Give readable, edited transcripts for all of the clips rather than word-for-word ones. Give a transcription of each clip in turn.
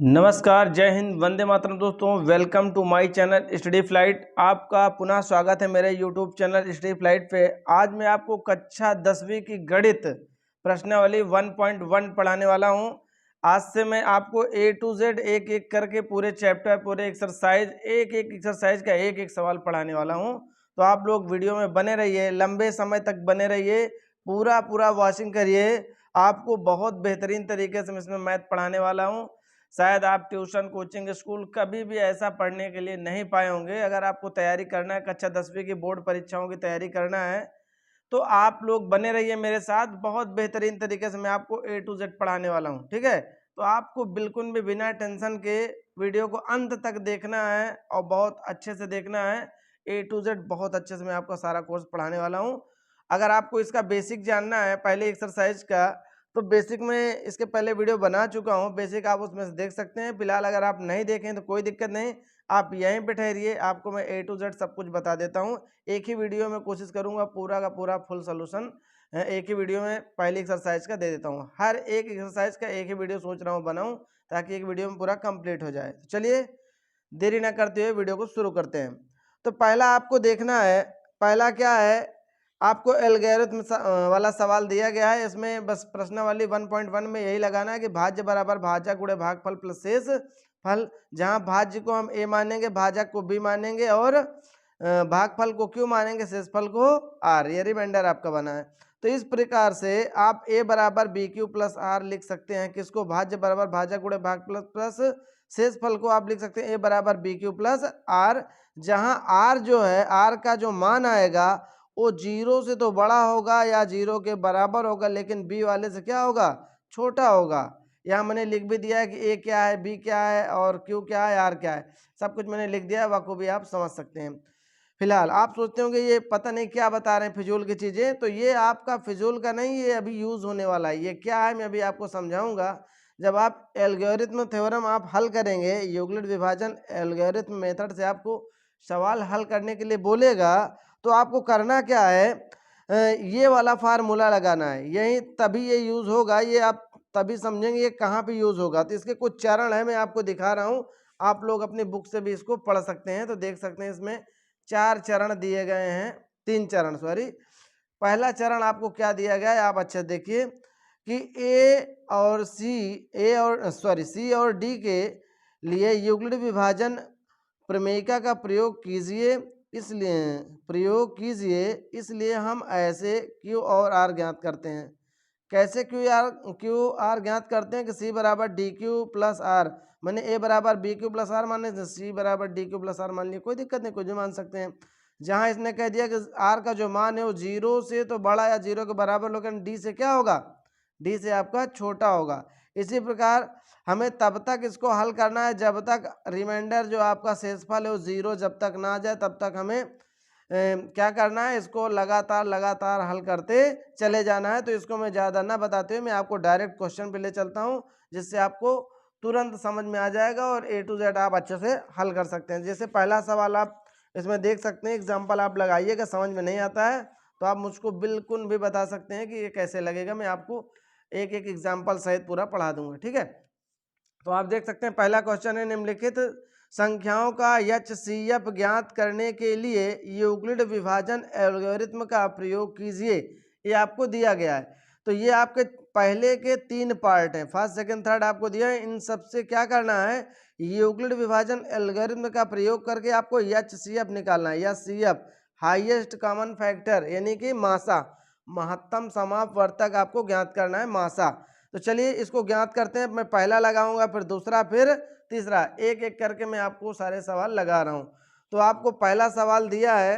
नमस्कार, जय हिंद, वंदे मातरम। दोस्तों, welcome to my channel study flight. आपका पुनः स्वागत है मेरे यूट्यूब चैनल स्टडी फ्लाइट पे। आज मैं आपको कक्षा 10वीं की गणित प्रश्नावली 1.1 पढ़ाने वाला हूं। आज से मैं आपको A to Z एक एक करके पूरे चैप्टर, पूरे एक्सरसाइज, एक एक एक्सरसाइज का एक एक सवाल पढ़ाने वाला हूं। तो आप लोग वीडियो में बने रहिए, लंबे समय तक बने रहिए, पूरा वॉचिंग करिए। आपको बहुत बेहतरीन तरीके से मैं इसमें मैथ पढ़ाने वाला हूँ। शायद आप ट्यूशन, कोचिंग, स्कूल कभी भी ऐसा पढ़ने के लिए नहीं पाए होंगे। अगर आपको तैयारी करना है, कक्षा 10वीं की बोर्ड परीक्षाओं की तैयारी करना है, तो आप लोग बने रहिए मेरे साथ। बहुत बेहतरीन तरीके से मैं आपको A to Z पढ़ाने वाला हूँ, ठीक है। तो आपको बिल्कुल भी बिना टेंशन के वीडियो को अंत तक देखना है और बहुत अच्छे से देखना है। A to Z बहुत अच्छे से मैं आपको सारा कोर्स पढ़ाने वाला हूँ। अगर आपको इसका बेसिक जानना है, पहले एक्सरसाइज का, तो बेसिक में इसके पहले वीडियो बना चुका हूँ। बेसिक आप उसमें से देख सकते हैं। फिलहाल अगर आप नहीं देखें तो कोई दिक्कत नहीं, आप यहीं पे ठहरिए, आपको मैं A to Z सब कुछ बता देता हूँ। एक ही वीडियो में कोशिश करूँगा पूरा का पूरा फुल सोल्यूशन एक ही वीडियो में पहली एक्सरसाइज का दे देता हूँ। हर एक एक्सरसाइज का एक ही वीडियो सोच रहा हूँ बनाऊँ, ताकि एक वीडियो में पूरा कंप्लीट हो जाए। तो चलिए देरी ना करते हुए वीडियो को शुरू करते हैं। तो पहला आपको देखना है, पहला क्या है, आपको एल्गोरिथम वाला सवाल दिया गया है। इसमें बस प्रश्नावली 1.1 में यही लगाना है कि भाज्य बराबर भाजक गुणे भागफल प्लस शेष फल। जहां भाज्य को हम a मानेंगे, भाजक को b मानेंगे और भागफल को q मानेंगे, शेषफल को r। ये रिमाइंडर आपका बना है। तो इस प्रकार से आप a बराबर बी क्यू प्लस आर लिख सकते हैं। किसको? भाज्य बराबर भाजक गुणे भाग प्लस शेषफल को आप लिख सकते हैं a बराबर बी क्यू प्लस आर। जहां r जो है, r का जो मान आएगा वो 0 से तो बड़ा होगा या 0 के बराबर होगा, लेकिन b वाले से क्या होगा? छोटा होगा। यहाँ मैंने लिख भी दिया है कि a क्या है, b क्या है और q क्या है, r क्या है, सब कुछ मैंने लिख दिया है। बखूबी आप समझ सकते हैं। फिलहाल आप सोचते होंगे ये पता नहीं क्या बता रहे हैं, फिजूल की चीजें। तो ये आपका फिजूल का नहीं, ये अभी यूज होने वाला है। ये क्या है मैं अभी आपको समझाऊंगा। जब आप एल्गोरिथम थ्योरम आप हल करेंगे, यूक्लिड विभाजन एल्गोरिथम मेथड से आपको सवाल हल करने के लिए बोलेगा, तो आपको करना क्या है, ये वाला फार्मूला लगाना है। यही तभी ये यूज होगा, ये आप तभी समझेंगे ये कहाँ पे यूज होगा। तो इसके कुछ चरण है, मैं आपको दिखा रहा हूँ। आप लोग अपनी बुक से भी इसको पढ़ सकते हैं। तो देख सकते हैं इसमें 4 चरण दिए गए हैं, 3 चरण सॉरी। पहला चरण आपको क्या दिया गया है, आप अच्छा देखिए कि सी और डी के लिए यूक्लिड विभाजन प्रमेयिका का प्रयोग कीजिए। इसलिए हम ऐसे क्यू और आर ज्ञात करते हैं। कैसे क्यू आर ज्ञात करते हैं कि सी बराबर डी क्यू प्लस आर, मैंने ए बराबर बी क्यू प्लस आर माने, सी बराबर डी क्यू प्लस आर मान लिया, कोई दिक्कत नहीं, कुछ भी मान सकते हैं। जहां इसने कह दिया कि आर का जो मान है वो 0 से तो बड़ा या 0 के बराबर, लेकिन डी से क्या होगा? डी से आपका छोटा होगा। इसी प्रकार हमें तब तक इसको हल करना है जब तक रिमाइंडर जो आपका शेषफल है वो 0 जब तक ना आ जाए, तब तक हमें क्या करना है, इसको लगातार हल करते चले जाना है। तो इसको मैं ज़्यादा ना बताते हुए मैं आपको डायरेक्ट क्वेश्चन पे ले चलता हूँ, जिससे आपको तुरंत समझ में आ जाएगा और A to Z आप अच्छे से हल कर सकते हैं। जैसे पहला सवाल आप इसमें देख सकते हैं, एग्जाम्पल आप लगाइएगा। समझ में नहीं आता है तो आप मुझको बिल्कुल भी बता सकते हैं कि ये कैसे लगेगा, मैं आपको एक एक एग्जाम्पल सहित पूरा पढ़ा दूंगा, ठीक है। तो आप देख सकते हैं पहला क्वेश्चन है, निम्नलिखित संख्याओं का HCF ज्ञात करने के लिए यूक्लिड विभाजन एल्गोरिथम का प्रयोग कीजिए। ये आपको दिया गया है। तो ये आपके पहले के 3 पार्ट हैं, फर्स्ट सेकंड थर्ड आपको दिया है। इन सबसे क्या करना है, यूक्लिड विभाजन एल्गोरिथम का प्रयोग करके आपको HCF निकालना है। HCF हाईएस्ट कॉमन फैक्टर, यानी कि मासा, महत्तम समापवर्तक आपको ज्ञात करना है, मासा। तो चलिए इसको ज्ञात करते हैं। मैं पहला लगाऊंगा, फिर दूसरा, फिर तीसरा, एक एक करके मैं आपको सारे सवाल लगा रहा हूं। तो आपको पहला सवाल दिया है,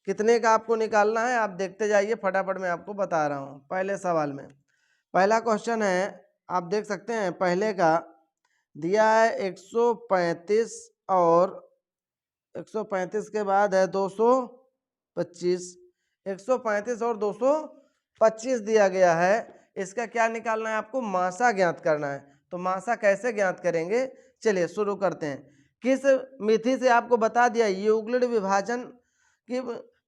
कितने का आपको निकालना है, आप देखते जाइए, फटाफट मैं आपको बता रहा हूं। पहले सवाल में पहला क्वेश्चन है, आप देख सकते हैं पहले का दिया है 135 और 135 के बाद है 225, 135 और 225 दिया गया है। इसका क्या निकालना है, आपको मासा ज्ञात करना है। तो मासा कैसे ज्ञात करेंगे, चलिए शुरू करते हैं। किस विधि से आपको बता दिया, यूक्लिड विभाजन की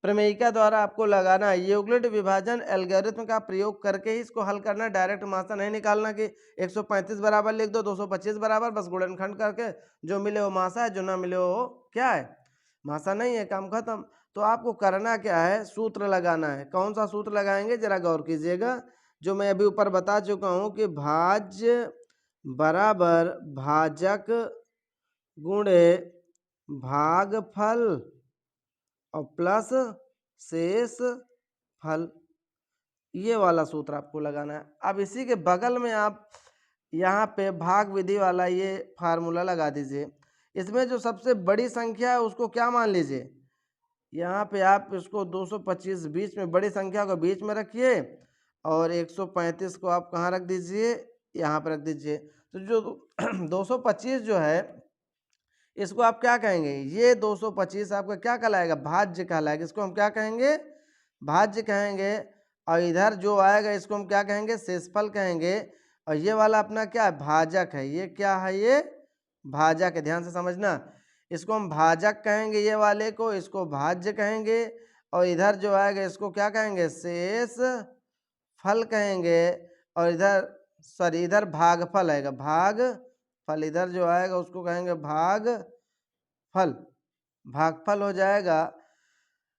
प्रमेयिका द्वारा आपको लगाना है। यूक्लिड विभाजन एल्गोरिथम का प्रयोग करके ही इसको हल करना है। डायरेक्ट मासा नहीं निकालना कि 135 बराबर लिख दो, 225 बराबर, बस गुणनखंड करके जो मिले वो मासा है, जो ना मिले वो क्या है, मासा नहीं है, काम खत्म। तो आपको करना क्या है, सूत्र लगाना है। कौन सा सूत्र लगाएंगे जरा गौर कीजिएगा, जो मैं अभी ऊपर बता चुका हूं कि भाज्य बराबर भाजक गुणे भागफल और प्लस शेष फल, ये वाला सूत्र आपको लगाना है। अब इसी के बगल में आप यहाँ पे भाग विधि वाला ये फार्मूला लगा दीजिए। इसमें जो सबसे बड़ी संख्या है उसको क्या मान लीजिए, यहाँ पे आप इसको 225 बीच में, बड़ी संख्या को बीच में रखिए और 135 को आप कहाँ रख दीजिए, यहाँ पर रख दीजिए। तो जो 225 जो है इसको आप क्या कहेंगे, ये 225 आपका क्या कहलाएगा, भाज्य कहलाएगा। इसको हम क्या कहेंगे, भाज्य कहेंगे। और इधर जो आएगा इसको हम क्या कहेंगे, शेषफल कहेंगे। और ये वाला अपना क्या है, भाजक है। ये क्या है, ये भाजक है, ध्यान से समझना। इसको हम भाजक कहेंगे, ये वाले को, इसको भाज्य कहेंगे। और इधर जो आएगा इसको क्या कहेंगे, शेष फल कहेंगे। और इधर सॉरी इधर भागफल आएगा, भागफल। इधर जो आएगा उसको कहेंगे भागफल, भागफल हो जाएगा।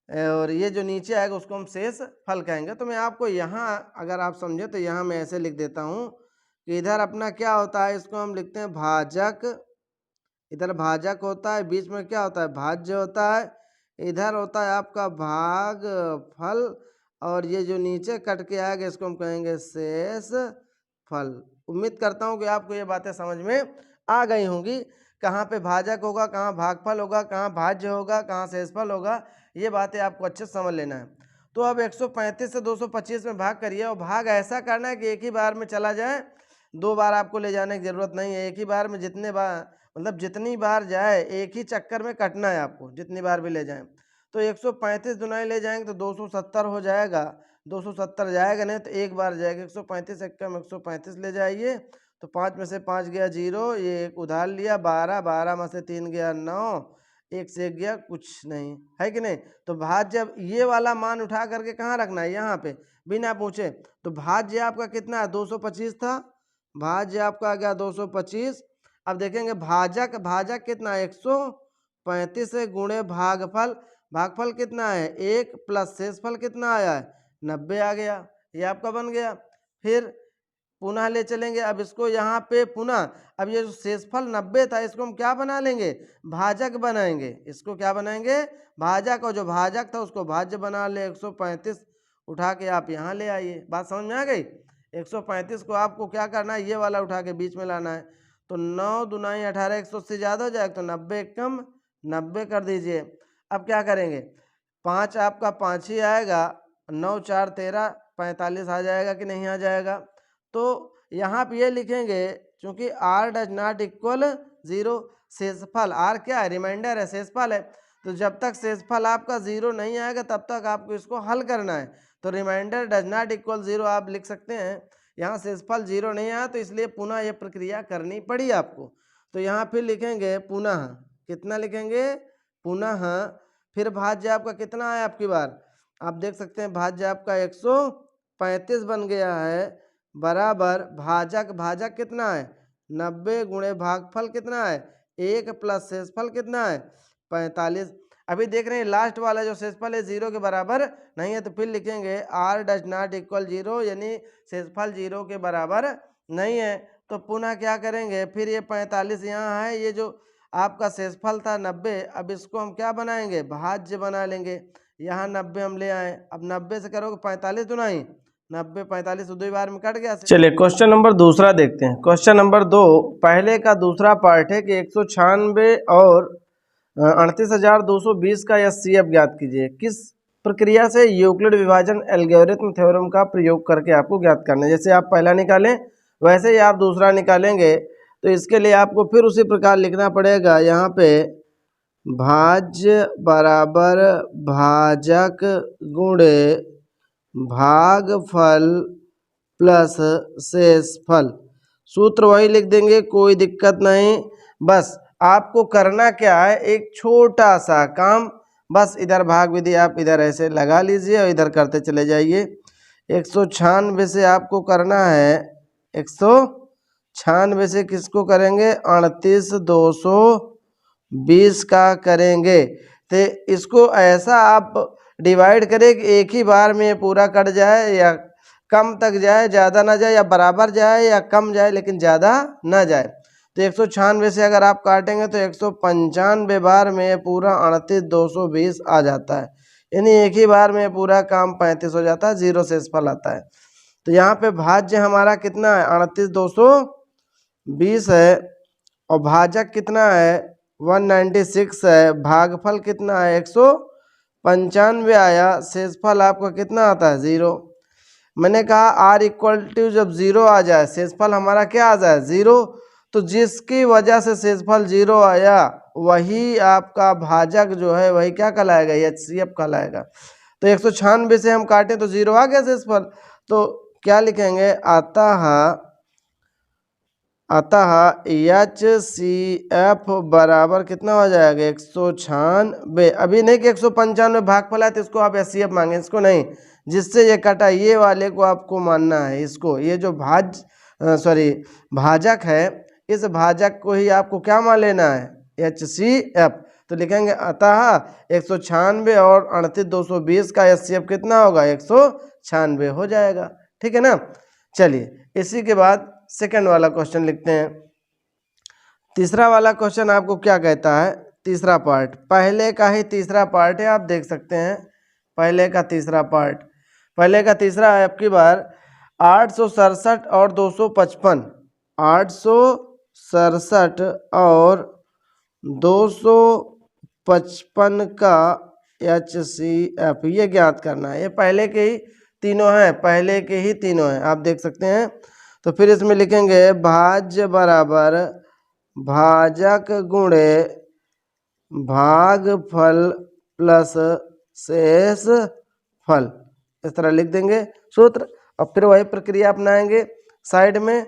और ये जो नीचे आएगा उसको हम शेष फल कहेंगे। तो मैं आपको यहाँ अगर आप समझे तो यहाँ मैं ऐसे लिख देता हूँ कि इधर अपना क्या होता है, इसको हम लिखते हैं भाजक, इधर भाजक होता है, बीच में क्या होता है, भाज्य होता है, इधर होता है आपका भाग फल, और ये जो नीचे कट के आएगा इसको हम कहेंगे शेष फल। उम्मीद करता हूँ कि आपको ये बातें समझ में आ गई होंगी, कहाँ पे भाजक होगा, कहाँ भागफल होगा, कहाँ भाज्य होगा, कहाँ शेषफल होगा, ये बातें आपको अच्छे से समझ लेना है। तो अब 135 से 225 में भाग करिए, और भाग ऐसा करना है कि एक ही बार में चला जाए, 2 बार आपको ले जाने की ज़रूरत नहीं है। एक ही बार में जितने बार, मतलब जितनी बार जाए एक ही चक्कर में कटना है आपको, जितनी बार भी ले जाएं। तो 135 दुनाई ले जाएंगे तो 270 हो जाएगा, 270 जाएगा नहीं तो एक बार जाएगा। 135 कम 135 ले जाइए, तो 5 में से 5 गया 0, ये एक उधार लिया 12, 12 में से 3 गया 9, एक से एक गया कुछ नहीं, है कि नहीं। तो भाज्य जब ये वाला मान उठा करके कहाँ रखना है, यहाँ पे, बिना पूछे। तो भाज्य आपका कितना है, 225 था, भाज्य आपका आ गया 225। अब देखेंगे भाजक, भाजक कितना है, 135 से गुणे भागफल, भागफल कितना है 1 प्लस शेषफल कितना आया है 90 आ गया, ये आपका बन गया। फिर पुनः ले चलेंगे, अब इसको यहाँ पे पुनः, अब ये जो शेषफल 90 था इसको हम क्या बना लेंगे, भाजक बनाएंगे। इसको क्या बनाएंगे, भाजक, और जो भाजक था उसको भाज्य बना ले। 135 उठा के आप यहाँ ले आइए, बात समझ में आ गई। 135 को आपको क्या करना है, ये वाला उठा के बीच में लाना है। तो 9 दुनाई 18, 180 ज़्यादा हो जाएगा, तो 90 कम 90 कर दीजिए। अब क्या करेंगे, 5 आपका 5 ही आएगा, 9 4 13, 45 आ जाएगा कि नहीं आ जाएगा। तो यहाँ पे ये लिखेंगे, चूंकि r does not equal 0, शेषफल r क्या है, रिमाइंडर है, शेषफल है। तो जब तक शेषफल आपका 0 नहीं आएगा तब तक आपको इसको हल करना है। तो रिमाइंडर डज नॉट इक्वल 0 आप लिख सकते हैं। यहाँ शेषफल 0 नहीं आया तो इसलिए पुनः ये प्रक्रिया करनी पड़ी आपको। तो यहाँ फिर लिखेंगे पुनः, कितना लिखेंगे, पुनः। फिर भाज्य आपका कितना है, आपकी बार आप देख सकते हैं भाज्य आपका 135 बन गया है, बराबर भाजक, भाजक कितना है 90 गुणे भागफल कितना है 1 प्लस शेषफल कितना है 45। अभी देख रहे हैं लास्ट वाला जो शेषफल है 0 के बराबर नहीं है, तो फिर लिखेंगे r डज नॉट इक्वल 0, यानी शेषफल 0 के बराबर नहीं है। तो पुनः क्या करेंगे, फिर ये 45 यहाँ है, ये जो आपका शेषफल था 90, अब इसको हम क्या बनाएंगे, भाज्य बना लेंगे। यहाँ 90 हम ले आए, अब 90 से करोगे 45 दुनाई 90, 45 दो बार में कट गया। चलिए क्वेश्चन नंबर दूसरा देखते हैं। क्वेश्चन नंबर 2 पहले का दूसरा पार्ट है कि 196 और 38,220 का एचसीएफ ज्ञात कीजिए। किस प्रक्रिया से, यूक्लिड विभाजन एल्गोरिथम थ्योरम का प्रयोग करके आपको ज्ञात करना है। जैसे आप पहला निकालें वैसे ही आप दूसरा निकालेंगे। तो इसके लिए आपको फिर उसी प्रकार लिखना पड़ेगा, यहाँ पे भाज्य बराबर भाजक गुणे भागफल प्लस शेषफल, सूत्र वही लिख देंगे, कोई दिक्कत नहीं। बस आपको करना क्या है, एक छोटा सा काम बस इधर भाग विधि आप इधर ऐसे लगा लीजिए और इधर करते चले जाइए। 196 से आपको करना है, 196 से किसको करेंगे, 38,220 का करेंगे। तो इसको ऐसा आप डिवाइड करें कि एक ही बार में ये पूरा कट जाए या कम तक जाए, ज़्यादा ना जाए, या बराबर जाए या कम जाए लेकिन ज़्यादा ना जाए। तो 196 से अगर आप काटेंगे तो 195 बार में पूरा 38,220 आ जाता है, यानी एक ही बार में पूरा काम 35 हो जाता है, जीरो शेषफल आता है। तो यहाँ पे भाज्य हमारा कितना है, 38,220 है, और भाजक कितना है, 196 है, भागफल कितना है, 195 आया, शेषफल आपका कितना आता है, जीरो। मैंने कहा आर इक्वल टू जब जीरो आ जाए, शेषफल हमारा क्या आ जाए, जीरो, तो जिसकी वजह से शेषफल जीरो आया वही आपका भाजक जो है वही क्या कहलाएगा, HCF कहलाएगा। तो 196 से हम काटें तो जीरो आ गया शेषफल, तो क्या लिखेंगे, अतः HCF बराबर कितना हो जाएगा, 196। अभी नहीं कि 195 भागफल है तो इसको आप HCF मांगे, इसको नहीं, जिससे ये कटा ये वाले को आपको मानना है, इसको, ये जो भाजक है, इस भाजक को ही आपको क्या मान लेना है, HCF। तो लिखेंगे अतः 196 और 38,220 का HCF कितना होगा, 196 हो जाएगा, ठीक है ना। चलिए इसी के बाद सेकंड वाला क्वेश्चन लिखते हैं। तीसरा वाला क्वेश्चन आपको क्या कहता है, तीसरा पार्ट, पहले का ही तीसरा पार्ट है, आप देख सकते हैं पहले का तीसरा पार्ट। पहले का तीसरा है आपकी बार 867 और 255, 867 और 255 का HCF ये ज्ञात करना है। ये पहले के ही तीनों हैं, पहले के ही तीनों हैं, आप देख सकते हैं। तो फिर इसमें लिखेंगे भाज्य बराबर भाजक गुणे भागफल प्लस शेष फल, इस तरह लिख देंगे सूत्र। अब फिर वही प्रक्रिया अपनाएंगे साइड में,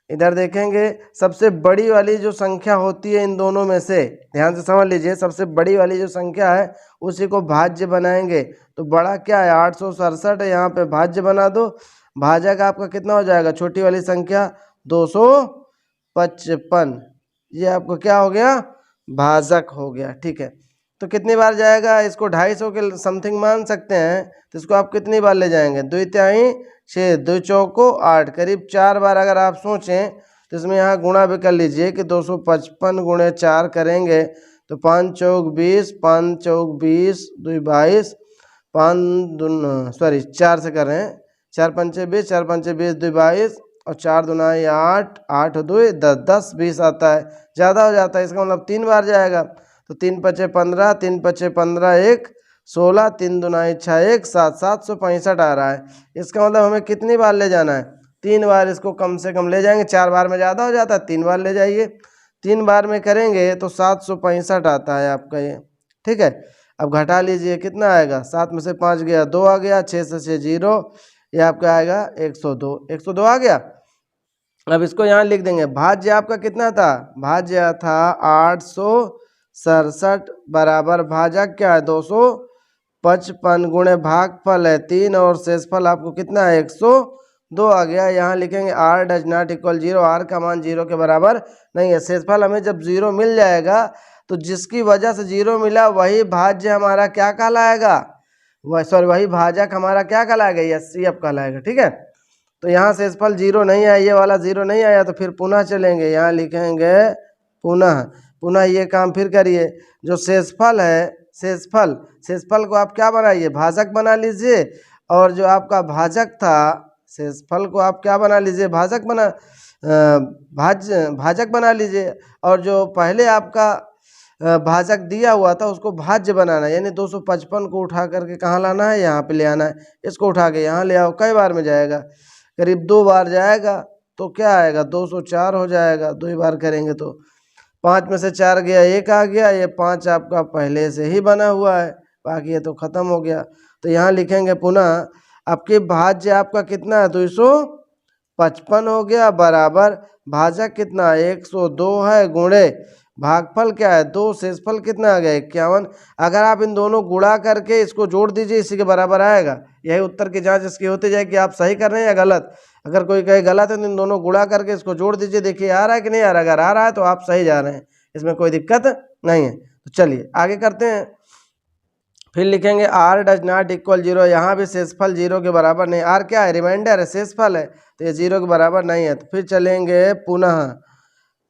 इधर देखेंगे सबसे बड़ी वाली जो संख्या होती है इन दोनों में से, ध्यान से समझ लीजिए, सबसे बड़ी वाली जो संख्या है उसी को भाज्य बनाएंगे। तो बड़ा क्या है, 867 है, यहाँ पे भाज्य बना दो, भाजक आपका कितना हो जाएगा, छोटी वाली संख्या 255, ये आपको क्या हो गया, भाजक हो गया, ठीक है। तो कितनी बार जाएगा, इसको 250 के समथिंग मान सकते हैं, तो इसको आप कितनी बार ले जाएंगे, 2 तिहाई 6, 2 चौको 8, करीब 4 बार अगर आप सोचें तो इसमें यहाँ गुणा भी कर लीजिए कि 255 गुणे 4 करेंगे तो 5 चौक 20, 5 चौक 20, 2 22, 4 से कर रहे हैं, 4 पंचे 20, 4 पंचे 20, 2 22 और 4 दुनाई 8, 8 2 10, 10 20 आता है, ज़्यादा हो जाता है, इसका मतलब 3 बार जाएगा। तो 3 पचे 15, 3 पचे 15, 1 16, 3 दुनाई 6, 1 7, 765 आ रहा है। इसका मतलब हमें कितनी बार ले जाना है, 3 बार इसको कम से कम ले जाएंगे, 4 बार में ज़्यादा हो जाता है, 3 बार ले जाइए, 3 बार में करेंगे तो 765 आता है आपका ये, ठीक है। अब घटा लीजिए कितना आएगा, 7 में से 5 गया 2 आ गया, 6 से 6 0, ये आपका आएगा 102, 102 आ गया। अब इसको यहाँ लिख देंगे, भाज्य आपका कितना था, भाज्य था 867 बराबर भाजक क्या है 255 गुणे भागफल है 3 और शेषफल आपको कितना है 102 आ गया। यहाँ लिखेंगे r does not equal 0, r का मान 0 के बराबर नहीं है। शेषफल हमें जब 0 मिल जाएगा तो जिसकी वजह से 0 मिला वही भाज्य हमारा क्या कहलाएगा, वही भाजक हमारा क्या कहलाएगा, HCF कहलाएगा, ठीक है। तो यहाँ शेषफल 0 नहीं आया, ये वाला 0 नहीं आया, तो फिर पुनः चलेंगे, यहाँ लिखेंगे पुनः ये काम फिर करिए। जो शेषफल है, शेषफल को आप क्या बनाइए, भाजक बना लीजिए, और जो आपका भाजक था शेषफल को आप क्या बना लीजिए, भाजक बना लीजिए, और जो पहले आपका भाजक दिया हुआ था उसको भाज्य बनाना है, यानी 255 को उठा करके कहाँ लाना है, यहाँ पे ले आना है। इसको उठा के यहाँ ले आओ, कई बार में जाएगा, करीब 2 बार जाएगा, तो क्या आएगा 204 हो जाएगा, 2 बार करेंगे तो 5 में से 4 गया 1 आ गया, ये 5 आपका पहले से ही बना हुआ है, बाकी ये तो ख़त्म हो गया। तो यहाँ लिखेंगे पुनः आपके भाज्य आपका कितना है 255 हो गया, बराबर भाजक कितना 102 है, गुणे भागफल क्या है 2, शेषफल कितना आ गया 51। अगर आप इन दोनों गुणा करके इसको जोड़ दीजिए, इसी के बराबर आएगा। यही उत्तर की जांच इसकी होती जाए कि आप सही कर रहे हैं या गलत। अगर कोई कहे गलत है तो इन दोनों गुणा करके इसको जोड़ दीजिए, देखिए आ रहा है कि नहीं आ रहा। अगर आ रहा है तो आप सही जा रहे हैं, इसमें कोई दिक्कत नहीं है। तो चलिए आगे करते हैं। फिर लिखेंगे r डज नॉट इक्वल 0। यहाँ भी शेषफल 0 के बराबर नहीं। r क्या है, रिमाइंडर है, शेषफल है, तो ये 0 के बराबर नहीं है। तो फिर चलेंगे पुनः,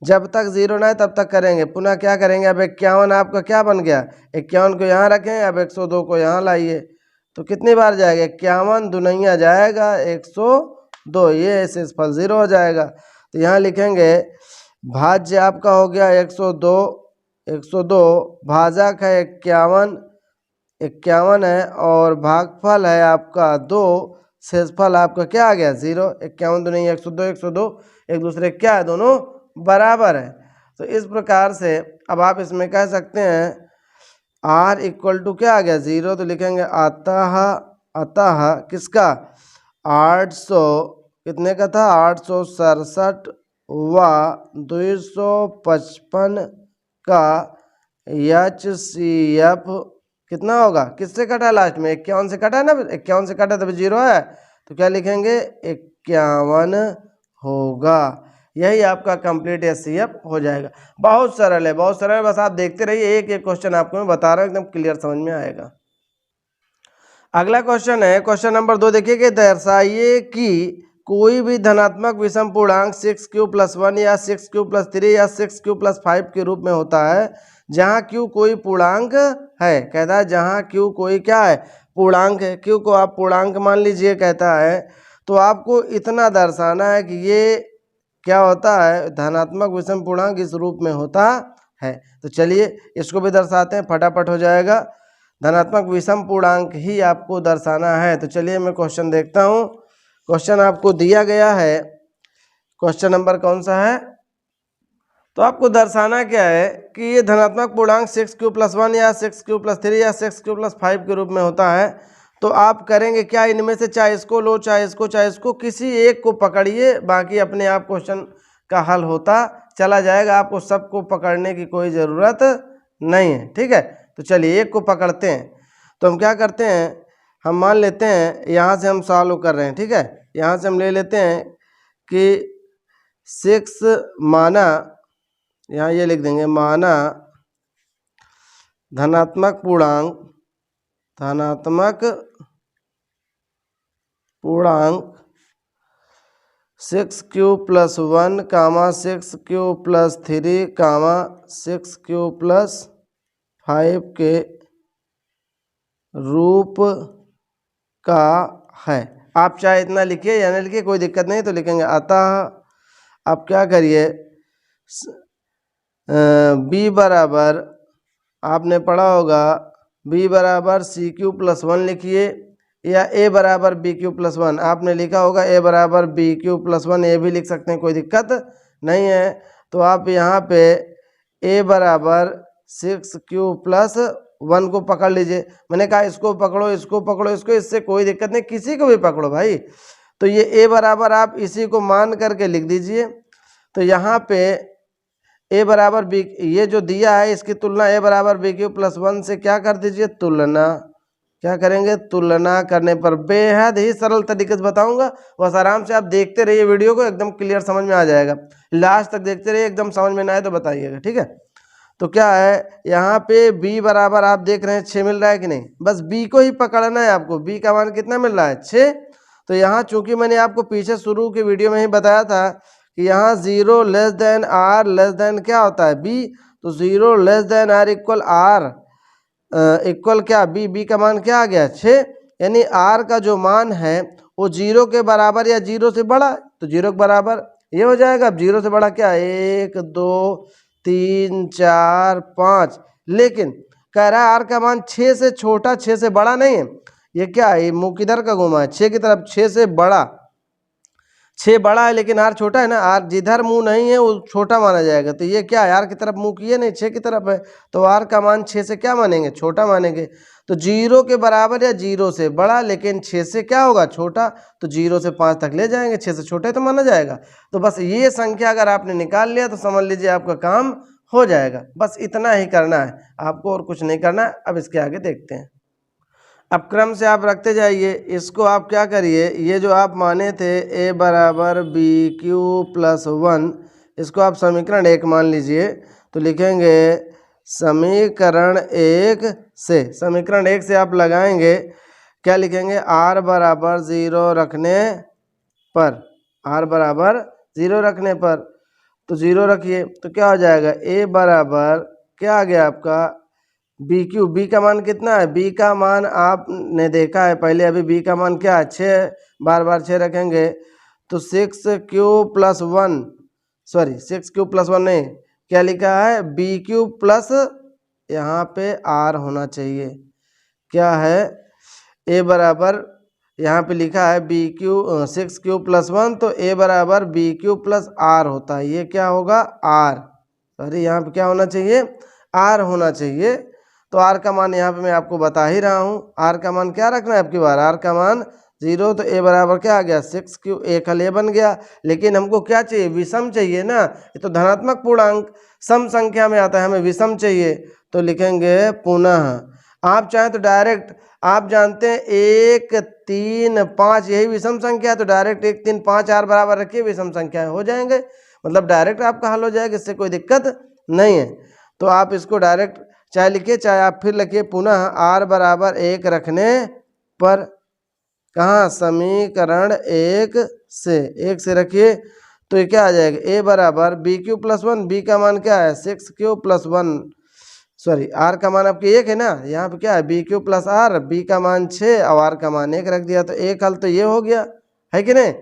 जब तक 0 ना है तब तक करेंगे। पुनः क्या करेंगे, अब 51 आपका क्या बन गया, 51 को यहाँ रखें, अब 102 को यहाँ लाइए, तो कितनी बार जाएगा, 51 दुनिया जाएगा 102, ये शेषफल 0 हो जाएगा। तो यहाँ लिखेंगे भाज्य आपका हो गया 102 भाजक है 51 है, और भागफल है आपका 2, शेषफल आपका क्या आ गया 0। 51 दुनिया 102 एक दूसरे क्या है, दोनों बराबर है। तो इस प्रकार से अब आप इसमें कह सकते हैं r इक्वल टू क्या आ गया 0, तो लिखेंगे अतः किसका 800 कितने का था 867 व 255 का HCF कितना होगा, किससे कटा लास्ट में 51 से कटा ना, 51 से कटा तभी 0 है, तो क्या लिखेंगे 51 होगा। यही आपका कंप्लीट HCF हो जाएगा। बहुत सरल है, बहुत सरल है, बस आप देखते रहिए, एक एक क्वेश्चन आपको मैं बता रहा हूँ, एकदम क्लियर समझ में आएगा। अगला क्वेश्चन है क्वेश्चन नंबर 2। देखिए कि दर्शाइए कि कोई भी धनात्मक विषम पूर्णांक 6q+1 या 6q+3 या 6q+5 के रूप में होता है जहाँ q कोई पूर्णांक है। कहता है जहाँ q कोई क्या है, पूर्णांक है। q को आप पूर्णांक मान लीजिए, कहता है तो आपको इतना दर्शाना है कि ये क्या होता है, धनात्मक विषम पूर्णांक इस रूप में होता है। तो चलिए इसको भी दर्शाते हैं, फटाफट हो जाएगा। धनात्मक विषम पूर्णांक ही आपको दर्शाना है। तो चलिए मैं क्वेश्चन देखता हूँ। क्वेश्चन आपको दिया गया है, क्वेश्चन नंबर कौन सा है, तो आपको दर्शाना क्या है कि ये धनात्मक पूर्णांक 6q+1 या 6q+3 या 6q+5 के रूप में होता है। तो आप करेंगे क्या, इनमें से चाहे इसको लो चाहे इसको, किसी एक को पकड़िए, बाकी अपने आप क्वेश्चन का हल होता चला जाएगा। आपको सबको पकड़ने की कोई ज़रूरत नहीं है, ठीक है। तो चलिए एक को पकड़ते हैं। तो हम क्या करते हैं, हम मान लेते हैं यहाँ से हम सॉल्व कर रहे हैं, ठीक है। यहाँ से हम ले लेते हैं कि 6 माना, यहाँ ये लिख देंगे माना धनात्मक पूर्णांक 6q+1, 6q+3, 6q+5 के रूप का है। आप चाहे इतना लिखिए या नहीं लिखिए, कोई दिक्कत नहीं, तो लिखेंगे अतः आप क्या करिए, b बराबर आपने पढ़ा होगा b बराबर CQ+1 लिखिए, या a बराबर BQ+1 आपने लिखा होगा, a बराबर BQ+1 ये भी लिख सकते हैं, कोई दिक्कत नहीं है। तो आप यहाँ पे a बराबर 6q+1 को पकड़ लीजिए। मैंने कहा इसको पकड़ो, इसको पकड़ो, इससे कोई दिक्कत नहीं, किसी को भी पकड़ो भाई। तो ये a बराबर आप इसी को मान करके लिख दीजिए। तो यहाँ पे a बराबर b, ये जो दिया है इसकी तुलना a बराबर BQ+1 से क्या कर दीजिए, तुलना। क्या करेंगे, तुलना करने पर बेहद ही सरल तरीके से बताऊंगा, बस आराम से आप देखते रहिए वीडियो को, एकदम क्लियर समझ में आ जाएगा। लास्ट तक देखते रहिए, एकदम समझ में ना आए तो बताइएगा, ठीक है। तो क्या है यहाँ पे b बराबर आप देख रहे हैं 6 मिल रहा है कि नहीं, बस b को ही पकड़ना है आपको। b का मान कितना मिल रहा है 6। तो यहाँ चूंकि मैंने आपको पीछे शुरू की वीडियो में ही बताया था कि यहाँ 0 less then r less than क्या होता है b, तो 0 less then r equal r equal क्या b का मान क्या आ गया 6, यानी r का जो मान है वो 0 के बराबर या 0 से बड़ा, तो 0 के बराबर ये हो जाएगा। अब 0 से बड़ा क्या 1 2 3 4 5, लेकिन कह रहा है r का मान 6 से छोटा 6 से बड़ा नहीं है। ये क्या है, ये मुंह किधर का घुमा है 6 की तरफ, 6 से बड़ा, 6 बड़ा है लेकिन r छोटा है ना, r जिधर मुंह नहीं है वो छोटा माना जाएगा। तो ये क्या है, r की तरफ मुंह किए नहीं, 6 की तरफ है, तो r का मान 6 से क्या मानेंगे, छोटा मानेंगे। तो 0 के बराबर या 0 से बड़ा, लेकिन 6 से क्या होगा, छोटा, तो 0 से 5 तक ले जाएंगे, 6 से छोटे तो माना जाएगा। तो बस ये संख्या अगर आपने निकाल लिया तो समझ लीजिए आपका काम हो जाएगा। बस इतना ही करना है आपको और कुछ नहीं करना है। अब इसके आगे देखते हैं। अब क्रम से आप रखते जाइए। इसको आप क्या करिए, ये जो आप माने थे a बराबर बी क्यू प्लस 1, इसको आप समीकरण 1 मान लीजिए। तो लिखेंगे समीकरण 1 से, समीकरण 1 से आप लगाएंगे, क्या लिखेंगे, r बराबर 0 रखने पर, r बराबर 0 रखने पर, तो 0 रखिए तो क्या हो जाएगा, a बराबर क्या आ गया आपका बी क्यू। बी का मान कितना है, बी का मान आपने देखा है पहले, अभी बी का मान क्या है 6, बार बार 6 रखेंगे तो 6 Q plus 1, sorry 6 Q plus 1 नहीं, क्या लिखा है बी क्यू प्लस, यहाँ पे आर होना चाहिए, क्या है ए बराबर, यहाँ पे लिखा है बी क्यू 6 क्यू प्लस 1, तो ए बराबर बी क्यू प्लस आर होता है, ये क्या होगा आर, सॉरी यहाँ पे क्या होना चाहिए आर होना चाहिए। तो आर का मान यहाँ पे मैं आपको बता ही रहा हूँ, आर का मान क्या रखना है आपकी बार, आर का मान 0, तो ए बराबर क्या आ गया 6 क्यू, एक हल ए बन गया। लेकिन हमको क्या चाहिए, विषम चाहिए ना, ये तो धनात्मक पूर्णांक सम संख्या में आता है, हमें विषम चाहिए। तो लिखेंगे पुनः, आप चाहें तो डायरेक्ट, आप जानते हैं 1 3 5 यही विषम संख्या है, तो डायरेक्ट 1 3 5 आर बराबर रखिए, विषम संख्या हो जाएंगे, मतलब डायरेक्ट आपका हल हो जाएगा, इससे कोई दिक्कत नहीं है। तो आप इसको डायरेक्ट चाहे लिखिए चाहे आप फिर लिखिए, पुनः r बराबर 1 रखने पर, कहाँ समीकरण 1 से रखिए, तो ये क्या आ जाएगा a बराबर बी क्यू प्लस 1, बी का मान क्या है 6 क्यू प्लस 1, सॉरी r का मान आपके 1 है ना, यहाँ पे क्या है B Q plus R, B का मान 6 और r का मान 1 रख दिया, तो एक हल तो ये हो गया है कि नहीं।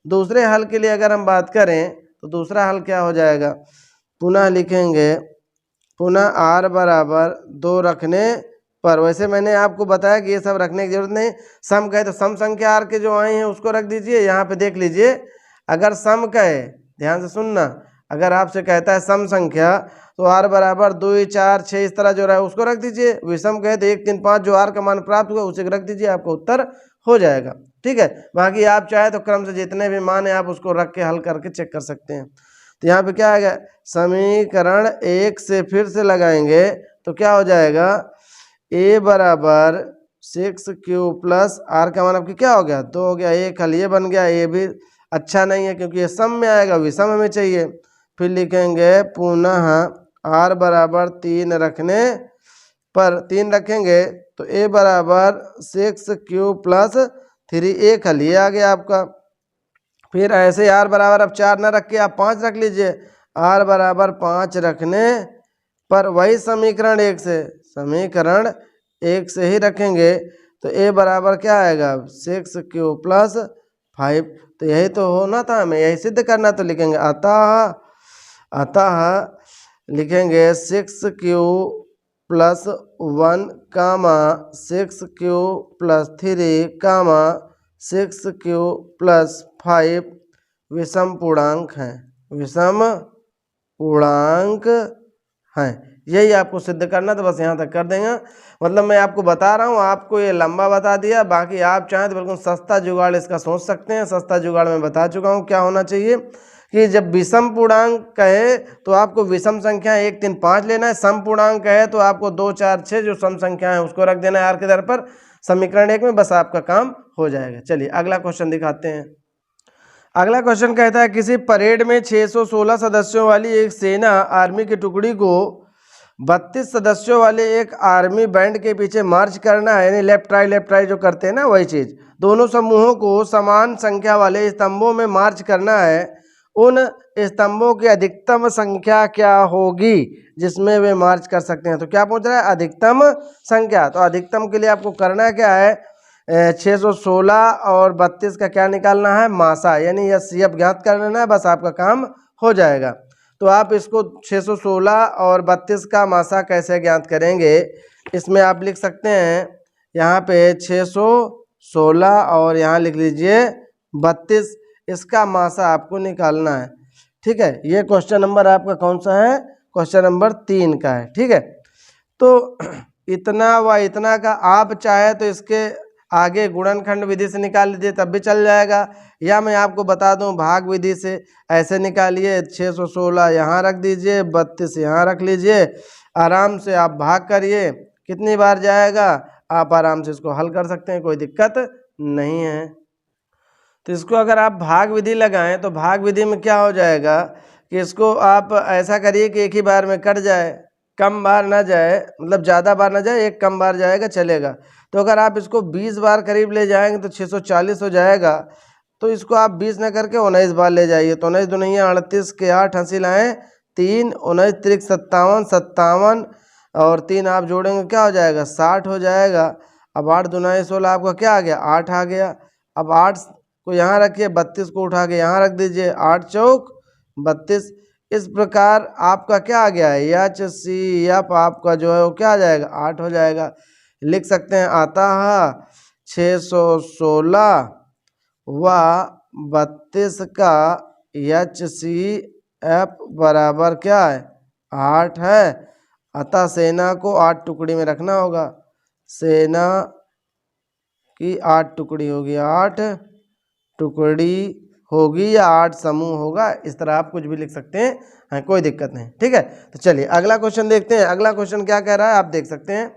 दूसरे हल के लिए अगर हम बात करें तो दूसरा हल क्या हो जाएगा, पुनः लिखेंगे पुनः r बराबर 2 रखने पर, वैसे मैंने आपको बताया कि ये सब रखने की जरूरत नहीं, सम कहे तो सम संख्या r के जो आई हैं उसको रख दीजिए। यहाँ पे देख लीजिए, अगर सम कहे, ध्यान से सुनना, अगर आपसे कहता है सम संख्या तो r बराबर 2 4 6 इस तरह जो रहा है उसको रख दीजिए। विषम कहे तो 1 3 5 जो r का मान प्राप्त हुआ उसे रख दीजिए, आपका उत्तर हो जाएगा। ठीक है, बाकी आप चाहे तो क्रम से जितने भी मान है आप उसको रख के हल करके चेक कर सकते हैं। तो यहाँ पे क्या आएगा, समीकरण 1 से फिर से लगाएंगे तो क्या हो जाएगा, a बराबर 6 क्यू प्लस आर का मान आपकी क्या हो गया 2 हो गया, एक हल ये बन गया, ये भी अच्छा नहीं है क्योंकि ये सम में आएगा, विषम हमें चाहिए। फिर लिखेंगे पुनः r बराबर 3 रखने पर, 3 रखेंगे तो a बराबर 6 क्यू प्लस 3, एक हल ये आ गया आपका। फिर ऐसे r बराबर अब 4 ना रख के आप 5 रख लीजिए, r बराबर 5 रखने पर वही समीकरण 1 से, समीकरण 1 से ही रखेंगे तो a बराबर क्या आएगा 6 क्यू प्लस 5, तो यही तो होना था, हमें यही सिद्ध करना। तो लिखेंगे अतः लिखेंगे 6 क्यू प्लस 1 कामा 6 क्यू प्लस 3 कामा 6 क्यू प्लस 5 विषम पूर्णांक हैं, विषम पूर्णांक हैं। यही आपको सिद्ध करना, तो बस यहाँ तक कर देंगे। मतलब मैं आपको बता रहा हूँ, आपको ये लंबा बता दिया, बाकी आप चाहें तो बिल्कुल सस्ता जुगाड़ इसका सोच सकते हैं। सस्ता जुगाड़ मैं बता चुका हूँ क्या होना चाहिए, कि जब विषम पूर्णांक कहे तो आपको विषम संख्या 1 3 5 लेना है, सम पूर्णांक कहे तो आपको 2 4 6 जो सम संख्या है उसको रख देना है आर के दर पर समीकरण 1 में, बस आपका काम हो जाएगा। चलिए अगला क्वेश्चन दिखाते हैं। अगला क्वेश्चन कहता है किसी परेड में 616 सदस्यों वाली एक सेना आर्मी की टुकड़ी को 32 सदस्यों वाले एक आर्मी बैंड के पीछे मार्च करना है, यानी लेफ्ट राइट जो करते हैं ना वही चीज। दोनों समूहों को समान संख्या वाले स्तंभों में मार्च करना है, उन स्तंभों की अधिकतम संख्या क्या होगी जिसमें वे मार्च कर सकते हैं। तो क्या पूछ रहा है, अधिकतम संख्या। तो अधिकतम के लिए आपको करना क्या है, 616 और 32 का क्या निकालना है, मासा, यानी यह CF ज्ञात कर लेना है, बस आपका काम हो जाएगा। तो आप इसको 616 और 32 का मासा कैसे ज्ञात करेंगे, इसमें आप लिख सकते हैं, यहाँ पे 616 और यहाँ लिख लीजिए 32, इसका मासा आपको निकालना है। ठीक है, ये क्वेश्चन नंबर आपका कौन सा है, क्वेश्चन नंबर 3 का है। ठीक है, तो इतना व इतना का आप चाहे तो इसके आगे गुणनखंड विधि से निकाल लीजिए तब भी चल जाएगा, या मैं आपको बता दूं भाग विधि से ऐसे निकालिए। 616 यहाँ रख दीजिए, 32 यहाँ रख लीजिए, आराम से आप भाग करिए, कितनी बार जाएगा आप आराम से इसको हल कर सकते हैं, कोई दिक्कत नहीं है। तो इसको अगर आप भाग विधि लगाएं तो भाग विधि में क्या हो जाएगा कि इसको आप ऐसा करिए कि एक ही बार में कट जाए, कम बार ना जाए, मतलब ज़्यादा बार ना जाए, एक कम बार जाएगा चलेगा। तो अगर आप इसको 20 बार करीब ले जाएंगे तो 640 हो जाएगा। तो इसको आप 20 ना करके 19 बार ले जाइए। तो 19 दुनिया 38 के 8 हंसी लाएँ 3, 19 त्रिक 57, 57 और 3 आप जोड़ेंगे क्या हो जाएगा 60 हो जाएगा। अब 8 दुनाई 16 आपका क्या आ गया 8 आ गया। अब 8 को यहाँ रखिए, 32 को उठा के यहाँ रख दीजिए, 8 चौक 32। इस प्रकार आपका क्या आ गया है HCF आपका जो है वो क्या आ जाएगा 8 हो जाएगा। लिख सकते हैं आता है 616 व 32 का HCF बराबर क्या है 8 है। अतः सेना को 8 टुकड़ी में रखना होगा, सेना की 8 टुकड़ी होगी, 8 टुकड़ी होगी या 8 समूह होगा, इस तरह आप कुछ भी लिख सकते हैं, कोई दिक्कत नहीं। ठीक है, तो चलिए अगला क्वेश्चन देखते हैं। अगला क्वेश्चन क्या कह रहा है आप देख सकते हैं,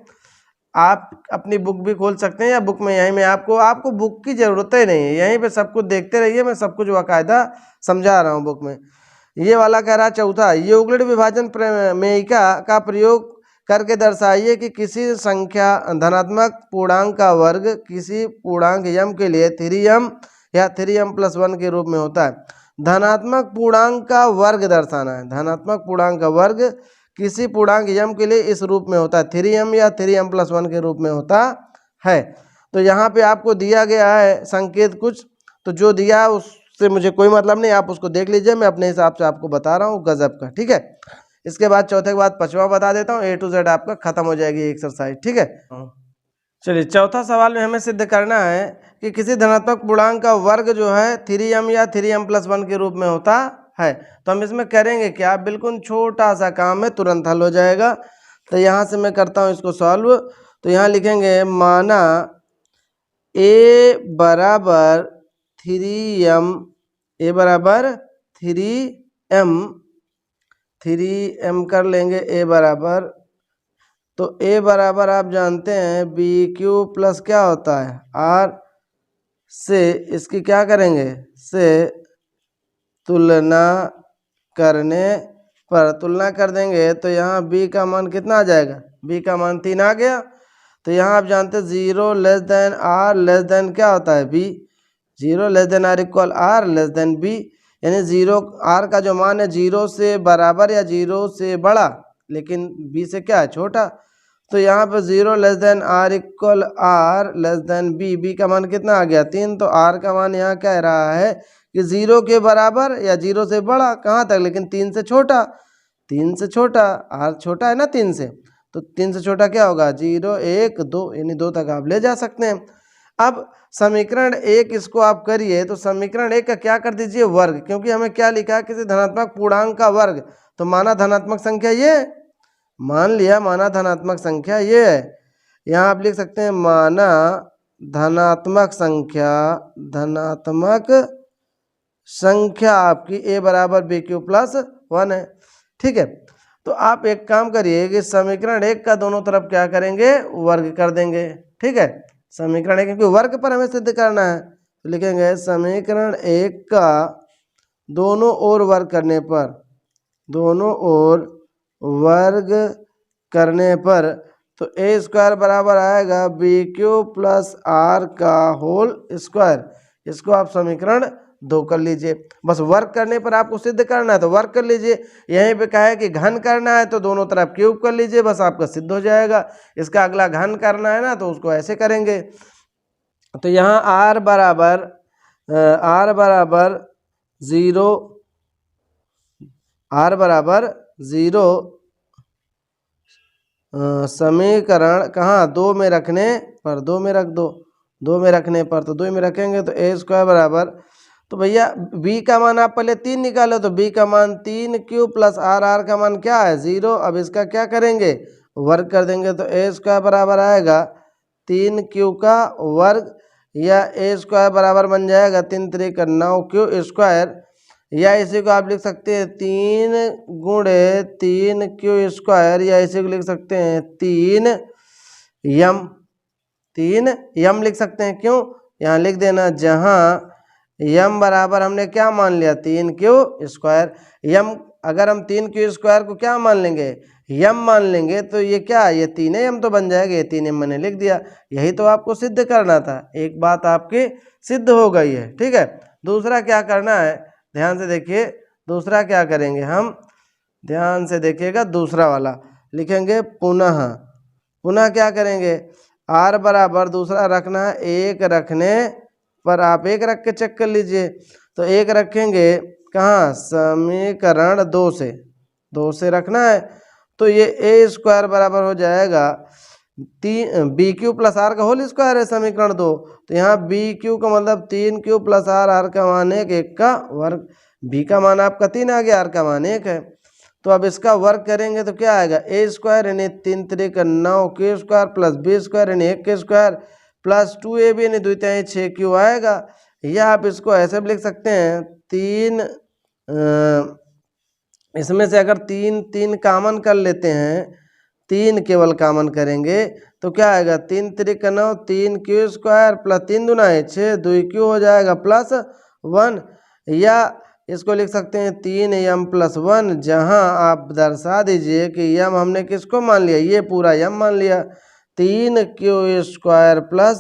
आप अपनी बुक भी खोल सकते हैं या बुक में यहीं में आपको बुक की ज़रूरत ही नहीं है, यहीं पे सब कुछ देखते रहिए, मैं सब कुछ बाकायदा समझा रहा हूँ बुक में। ये वाला कह रहा है चौथा, यूक्लिड विभाजन प्रमेयिका का प्रयोग करके दर्शाइए कि किसी संख्या धनात्मक पूर्णांक का वर्ग किसी पूर्णांक यम के लिए 3m या 3m+1 के रूप में होता है। धनात्मक पूर्णांक का वर्ग दर्शाना है, धनात्मक पूर्णांक का वर्ग किसी पूर्णांक यम के लिए इस रूप में होता है, 3m या 3m+1 के रूप में होता है। तो यहाँ पे आपको दिया गया है संकेत कुछ, तो जो दिया है उससे मुझे कोई मतलब नहीं, आप उसको देख लीजिए, मैं अपने हिसाब से आपको बता रहा हूँ गजब का। ठीक है, इसके बाद चौथे के बाद पांचवा बता देता हूँ, A to Z आपका खत्म हो जाएगी एक्सरसाइज। ठीक है, चलिए चौथा सवाल में हमें सिद्ध करना है कि किसी धनात्मक पूर्णांक का वर्ग जो है 3m या 3m+1 के रूप में होता है। तो हम इसमें करेंगे क्या, बिल्कुल छोटा सा काम है, तुरंत हल हो जाएगा। तो यहाँ से मैं करता हूँ इसको सॉल्व। तो यहाँ लिखेंगे माना a बराबर 3m, a बराबर 3m कर लेंगे a बराबर, तो a बराबर आप जानते हैं BQ प्लस क्या होता है R से, इसकी क्या करेंगे से तुलना करने पर तुलना कर देंगे तो यहाँ b का मान कितना आ जाएगा, b का मान 3 आ गया। तो यहाँ आप जानते हैं 0 less then R less than क्या होता है b, 0 less then R equal R less than b, यानी 0 R का जो मान है 0 से बराबर या 0 से बड़ा लेकिन b से क्या है छोटा। तो यहाँ पर 0 less then R equal R less than b, b का मान कितना आ गया 3। तो R का मान यहाँ कह रहा है कि 0 के बराबर या 0 से बड़ा, कहाँ तक, लेकिन 3 से छोटा, 3 से छोटा, R छोटा है ना 3 से, तो 3 से छोटा क्या होगा 0 1 2, यानी 2 तक आप ले जा सकते हैं। अब समीकरण 1 इसको आप करिए, तो समीकरण 1 का क्या कर दीजिए वर्ग, क्योंकि हमें क्या लिखा है किसी धनात्मक पूर्णांक का वर्ग, तो माना धनात्मक संख्या ये, मान लिया माना धनात्मक संख्या ये है, यहाँ आप लिख सकते हैं माना धनात्मक संख्या, धनात्मक संख्या आपकी a बराबर BQ प्लस 1 है। ठीक है, तो आप एक काम करिए कि समीकरण 1 का दोनों तरफ क्या करेंगे वर्ग कर देंगे। ठीक है, समीकरण 1 क्योंकि वर्ग पर हमें सिद्ध करना है, तो लिखेंगे समीकरण 1 का दोनों ओर वर्ग करने पर, दोनों ओर वर्ग करने पर तो a² बराबर आएगा BQ प्लस R का होल स्क्वायर। इसको आप समीकरण 2 कर लीजिए। बस वर्क करने पर आपको सिद्ध करना है तो वर्क कर लीजिए, यहीं पे कहा है कि घन करना है तो दोनों तरफ क्यूब कर लीजिए, बस आपका सिद्ध हो जाएगा। इसका अगला घन करना है ना तो उसको ऐसे करेंगे। तो यहाँ R बराबर 0, R बराबर 0 समीकरण कहाँ 2 में रखने पर, 2 में रख दो, 2 में रखने पर तो 2 में रखेंगे तो a² बराबर, तो भैया b का मान आप पहले 3 निकालो, तो b का मान 3q प्लस r का मान क्या है 0। अब इसका क्या करेंगे वर्ग कर देंगे, तो a² बराबर आएगा 3q का वर्ग, या ए स्क्वायर बराबर बन जाएगा 3 त्रिक 9q स्क्वायर, या इसी को आप लिख सकते हैं 3 गुणे 3q स्क्वायर, या इसी को लिख सकते हैं 3m लिख सकते हैं। क्यों? यहाँ लिख देना जहाँ m बराबर हमने क्या मान लिया 3q स्क्वायर। यम अगर हम 3q स्क्वायर को क्या मान लेंगे, यम मान लेंगे, तो ये क्या, ये 3m तो बन जाएगा, ये 3m मैंने लिख दिया। यही तो आपको सिद्ध करना था, एक बात आपकी सिद्ध हो गई है। ठीक है, दूसरा क्या करना है, ध्यान से देखिए, दूसरा क्या करेंगे हम, ध्यान से देखिएगा, दूसरा वाला लिखेंगे पुनः क्या करेंगे, r बराबर दूसरा रखना है, एक रखने पर आप एक रख के चेक कर लीजिए। तो एक रखेंगे कहाँ, समीकरण 2 से रखना है, तो ये ए स्क्वायर बराबर हो जाएगा बी क्यू प्लस आर का होल स्क्वायर है समीकरण 2, तो यहाँ बी क्यू का मतलब 3q प्लस आर का मान 1 का वर्ग, बी का मान आपका 3 आ गया, आर का मान 1 है। तो अब इसका वर्ग करेंगे तो क्या आएगा, ए स्क्वायर यानी 3 त्रिक 9q square plus B square यानी 1 के स्क्वायर प्लस 2ab यानी 2 तिहाई 6q आएगा। या आप इसको ऐसे भी लिख सकते हैं, 3 इसमें से अगर 3 कॉमन कर लेते हैं, 3 केवल कॉमन करेंगे तो क्या आएगा, 3 त्रिक 9 3q स्क्वायर प्लस 3 दूना 6 2q हो जाएगा प्लस 1, या इसको लिख सकते हैं 3m प्लस 1, जहाँ आप दर्शा दीजिए कि यम हमने किसको मान लिया, ये पूरा यम मान लिया, 3q स्क्वायर प्लस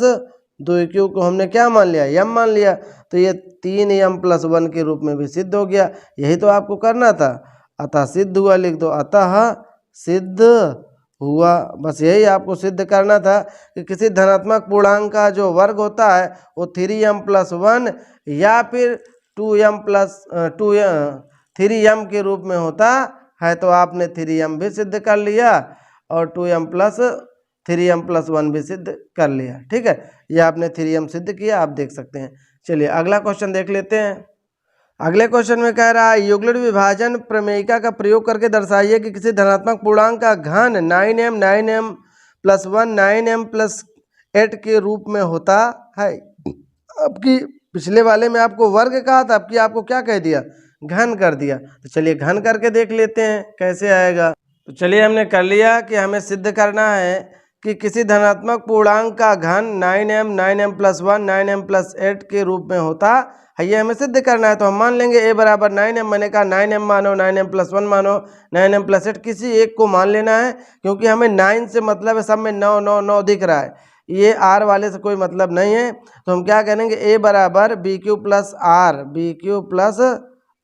2q को हमने क्या मान लिया, यम मान लिया, तो ये 3m प्लस 1 के रूप में भी सिद्ध हो गया। यही तो आपको करना था, अतः सिद्ध हुआ लिख दो, अतः सिद्ध हुआ, बस यही आपको सिद्ध करना था कि किसी धनात्मक पूर्णांक का जो वर्ग होता है वो 3m प्लस 1 या फिर 2m प्लस 3m के रूप में होता है। तो आपने 3m भी सिद्ध कर लिया और 2m प्लस 3m प्लस 1 भी सिद्ध कर लिया। ठीक है, ये आपने 3m सिद्ध किया, आप देख सकते हैं। चलिए अगला क्वेश्चन देख लेते हैं। अगले क्वेश्चन में कह रहा है, युगल विभाजन प्रमेयिका का प्रयोग करके दर्शाइए कि किसी धनात्मक पूर्णांक का घन 9m प्लस 1 9m प्लस 8 के रूप में होता है। आपकी पिछले वाले में आपको वर्ग कहा था, आपकी आपको क्या कह दिया, घन कर दिया। तो चलिए घन करके देख लेते हैं कैसे आएगा। तो चलिए हमने कर लिया कि हमें सिद्ध करना है कि किसी धनात्मक पूर्णांक का घन 9m प्लस 1 9m प्लस 8 के रूप में होता है, ये हमें सिद्ध करना है। तो हम मान लेंगे a बराबर 9m, मैंने कहा 9m मानो 9m प्लस 1 मानो 9m प्लस 8, किसी एक को मान लेना है, क्योंकि हमें 9 से मतलब है सब में 9 9 9 दिख रहा है, ये r वाले से कोई मतलब नहीं है। तो हम क्या करेंगे, a बराबर बी क्यू प्लस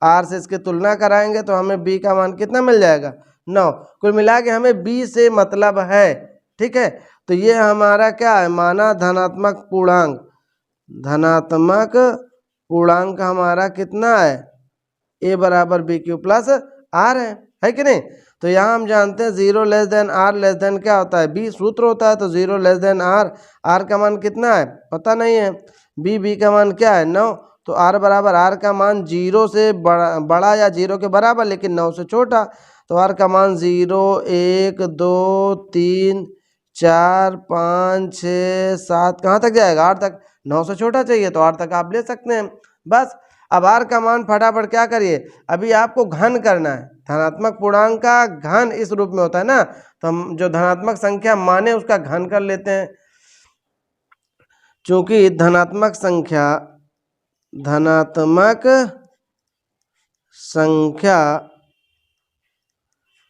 आर से इसकी तुलना कराएंगे तो हमें b का मान कितना मिल जाएगा, 9। कुल मिला के हमें b से मतलब है। ठीक है, तो ये हमारा क्या है, माना धनात्मक पूर्णांक हमारा कितना है, a बराबर बी क्यू प्लस आर है कि नहीं। तो यहाँ हम जानते हैं 0 less than R less than क्या होता है, b सूत्र होता है। तो 0 लेस देन आर का मान कितना है पता नहीं है, b का मान क्या है 9। तो r बराबर r का मान 0 से बड़ा या 0 के बराबर लेकिन 9 से छोटा। तो r का मान 0 1 2 3 4 5 6 7 कहाँ तक जाएगा, 8 तक, 9 से छोटा चाहिए तो 8 तक आप ले सकते हैं। बस अब r का मान फटाफट क्या करिए, अभी आपको घन करना है। धनात्मक पूर्णांक का घन इस रूप में होता है ना, तो हम जो धनात्मक संख्या माने उसका घन कर लेते हैं। चूंकि धनात्मक संख्या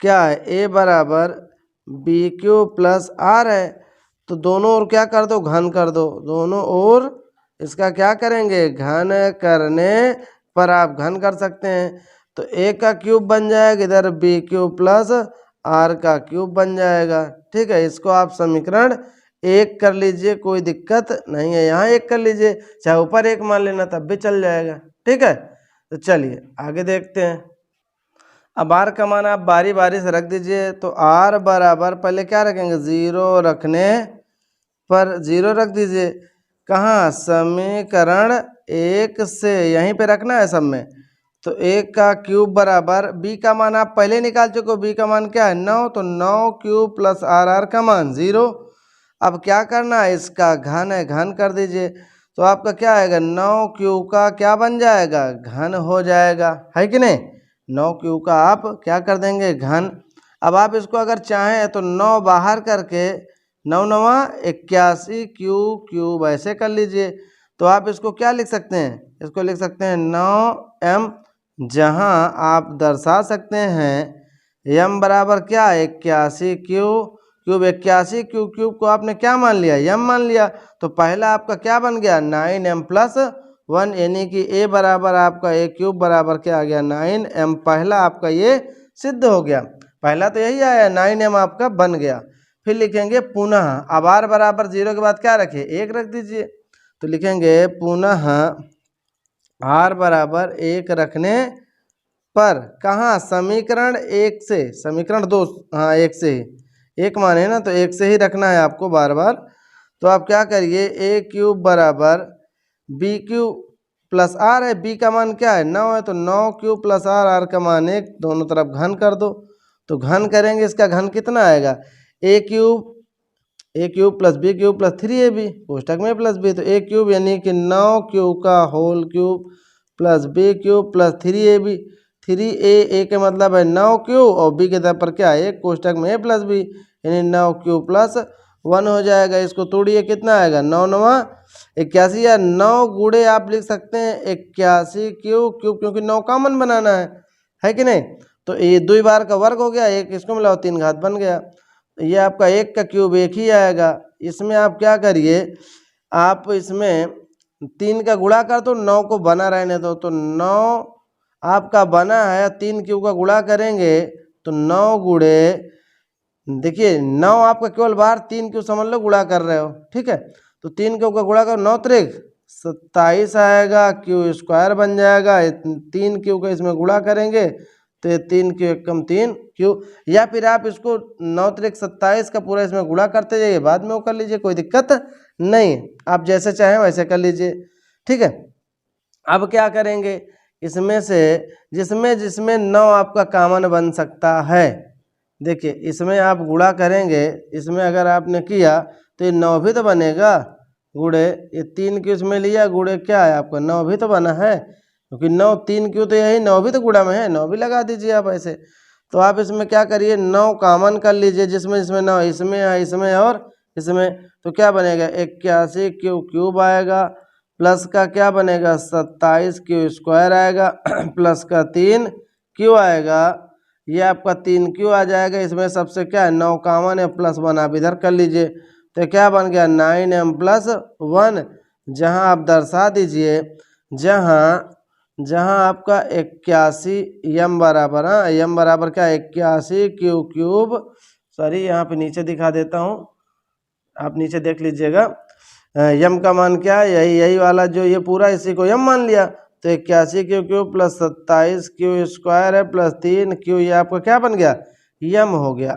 क्या है, a बराबर बी क्यू प्लस आर है, तो दोनों ओर क्या कर दो, घन कर दो। दोनों ओर इसका क्या करेंगे, घन करने पर आप घन कर सकते हैं। तो a का क्यूब बन जाएगा, इधर बी क्यूब प्लस आर का क्यूब बन जाएगा। ठीक है, इसको आप समीकरण 1 कर लीजिए, कोई दिक्कत नहीं है। यहाँ 1 कर लीजिए, चाहे ऊपर 1 मान लेना तब भी चल जाएगा। ठीक है, तो चलिए आगे देखते हैं। अब r का मान आप बारी बारी से रख दीजिए। तो r बराबर पहले क्या रखेंगे, 0 रखने पर 0 रख दीजिए। कहाँ, समीकरण 1 से यहीं पे रखना है सब में। तो 1 का क्यूब बराबर b का मान आप पहले निकाल चुके हो, b का मान क्या है 9, तो 9 क्यूब प्लस आर का मान 0। अब क्या करना है, इसका घन है, घन कर दीजिए। तो आपका क्या आएगा, 9 क्यू का क्या बन जाएगा, घन हो जाएगा, है कि नहीं। 9 क्यू का आप क्या कर देंगे, घन। अब आप इसको अगर चाहें तो 9 बाहर करके 9 9 81 क्यू क्यूब ऐसे कर लीजिए। तो आप इसको क्या लिख सकते हैं, इसको लिख सकते हैं 9m, जहां आप दर्शा सकते हैं m बराबर क्या, 81 क्यू क्यूब। 81 क्यू क्यूब को आपने क्या मान लिया, m मान लिया। तो पहला आपका क्या बन गया, 9m प्लस 1, यानी कि a बराबर आपका a क्यूब बराबर क्या आ गया, 9m। पहला आपका ये सिद्ध हो गया, पहला तो यही आया, 9m आपका बन गया। फिर लिखेंगे पुनः, अब r बराबर 0 के बाद क्या रखे, 1 रख दीजिए। तो लिखेंगे पुनः r बराबर 1 रखने पर, कहाँ, समीकरण 1 से, समीकरण 2, हाँ 1 से ही, 1 माने ना, तो 1 से ही रखना है आपको बार बार। तो आप क्या करिए, a क्यूब बराबर b क्यूब प्लस r है, b का मान क्या है, 9 है, तो 9 क्यूब प्लस r का मान 1, दोनों तरफ घन कर दो। तो घन करेंगे, इसका घन कितना आएगा, a cube plus b cube plus 3ab, कोष्टक में प्लस b, तो a क्यूब यानी कि 9 क्यूब का whole cube plus b cube plus 3ab। 3a के मतलब है 9 क्यूब और b के तरफ पर क्या है, कोष्टक में a प्लस b, यानी 9 क्यूब प्लस 1 हो जाएगा। इसको तोड़िए, कितना आएगा, 9 9 81, या 9 गुणे आप लिख सकते हैं 81 क्यूब क्यूब, क्योंकि 9 कॉमन बनाना है कि नहीं। तो ये 2 बार का वर्ग हो गया, एक इसको मिलाओ 3 घात बन गया। ये आपका 1 का क्यूब 1 ही आएगा। इसमें आप क्या करिए, आप इसमें 3 का गुणा कर दो, 9 को बना रहने दो। तो 9 आपका बना है, 3 क्यूब का गुणा करेंगे तो 9 गुणे, देखिए 9 आपका केवल बाहर, 3 क्यूब समझ लो गुणा कर रहे हो, ठीक है। तो 3 क्यूब का गुणा करो, 9 त्रिक 27 आएगा, क्यू स्क्वायर बन जाएगा। 3 क्यूब का इसमें गुणा करेंगे तो ये 3 क्यू कम 3 क्यू, या फिर आप इसको 9 त्रिक 27 का पूरा इसमें गुणा करते जाइए, बाद में वो कर लीजिए, कोई दिक्कत नहीं, आप जैसे चाहें वैसे कर लीजिए, ठीक है। अब क्या करेंगे, इसमें से जिसमें जिसमें 9 आपका कॉमन बन सकता है, देखिए इसमें आप गुणा करेंगे, इसमें अगर आपने किया तो ये 9 भी तो बनेगा, गुणे ये 3 क्यू इसमें लिया, गुणे क्या है आपका 9 भी तो बना है, क्योंकि 9 3 क्यू तो यही 9 भी तो गुणा में है, 9 भी लगा दीजिए आप ऐसे। तो आप इसमें क्या करिए, 9 कॉमन कर लीजिए, जिसमें जिसमें 9, इसमें है, इसमें और इसमें, तो क्या बनेगा 81 क्यू क्यूब आएगा, प्लस का क्या बनेगा 27 क्यू स्क्वायर आएगा प्लस का 3 क्यू आएगा, ये आपका 3 क्यू आ जाएगा। इसमें सबसे क्या है 9 कॉमन है, प्लस 1 आप इधर कर लीजिए, तो क्या बन गया 9m प्लस 1, जहां आप दर्शा दीजिए, जहां आपका 81 m बराबर, हाँ m बराबर क्या 81 क्यू क्यूब, सॉरी यहाँ पे नीचे दिखा देता हूँ, आप नीचे देख लीजिएगा, यम का मान क्या है, यही वाला जो ये पूरा, इसी को यम मान लिया। तो 81 Q cube plus 27 Q square है प्लस 3 क्यू, ये आपका क्या बन गया, यम हो गया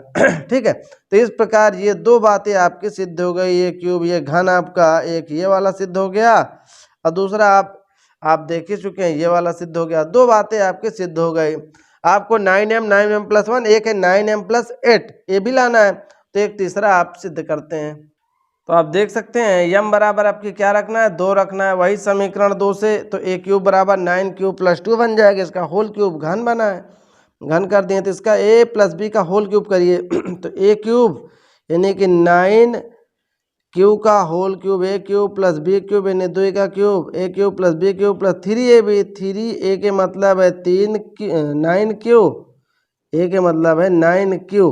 ठीक है। तो इस प्रकार ये 2 बातें आपकी सिद्ध हो गई, ये क्यूब, ये घन आपका एक ये वाला सिद्ध हो गया, और दूसरा आप देख ही चुके हैं, ये वाला सिद्ध हो गया। 2 बातें आपकी सिद्ध हो गई। आपको 9m प्लस 1, एक है 9m प्लस 8, ये भी लाना है, तो एक तीसरा आप सिद्ध करते हैं। तो आप देख सकते हैं यम बराबर आपकी क्या रखना है, 2 रखना है, वही समीकरण 2 से, तो a क्यूब बराबर 9 क्यूब प्लस 2 बन जाएगा, इसका होल क्यूब घन बना है, घन कर दिए, तो इसका a प्लस b का होल क्यूब करिए तो a क्यूब यानी कि 9 क्यू का whole cube, a cube plus b cube यानी 2 का cube, a cube plus b cube plus 3ab, 3a के मतलब है 9 क्यू, a के मतलब है 9 क्यू,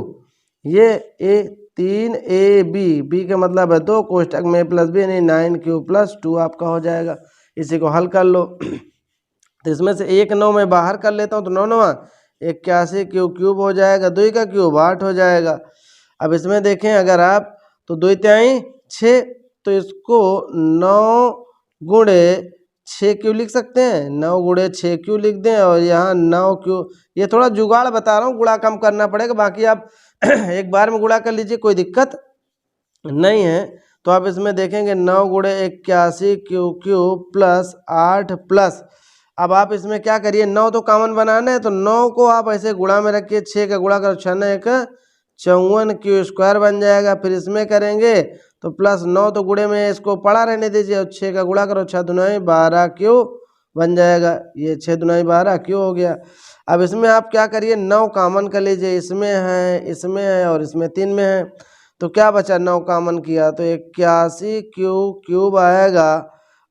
ये a 3ab, b का मतलब है 2, कोष्टक में प्लस b यानी 9 क्यू प्लस 2 आपका हो जाएगा। इसी को हल कर लो तो इसमें से 1 9 में बाहर कर लेता हूँ, तो 9 9 81 क्यू क्यूब हो जाएगा, 2 का क्यूब 8 हो जाएगा। अब इसमें देखें अगर आप, तो 2 तिहाई 6, तो इसको 9 गुणे 6 क्यू लिख सकते हैं, 9 गुणे 6 क्यू लिख दें, और यहाँ 9 क्यू, ये थोड़ा जुगाड़ बता रहा हूँ, गुणा कम करना पड़ेगा, बाकी आप एक बार में गुणा कर लीजिए, कोई दिक्कत नहीं है। तो आप इसमें देखेंगे 9 गुणे 81 क्यू क्यूब प्लस 8 प्लस, अब आप इसमें क्या करिए, 9 तो कॉमन बनाना है, तो 9 को आप ऐसे गुणा में रखिए, 6 का गुणा करो 6 1 54 क्यू स्क्वायर बन जाएगा। फिर इसमें करेंगे तो +9 तो गुणे में इसको पड़ा रहने दीजिए और 6 का गुणा करो, 6 दूनी 12 क्यू बन जाएगा। ये 6 दूनी 12 क्यू हो गया। अब इसमें आप क्या करिए, 9 कॉमन कर लीजिए, इसमें है और इसमें 3 में है, तो क्या बचा, 9 कॉमन किया तो 81 क्यू क्यूब आएगा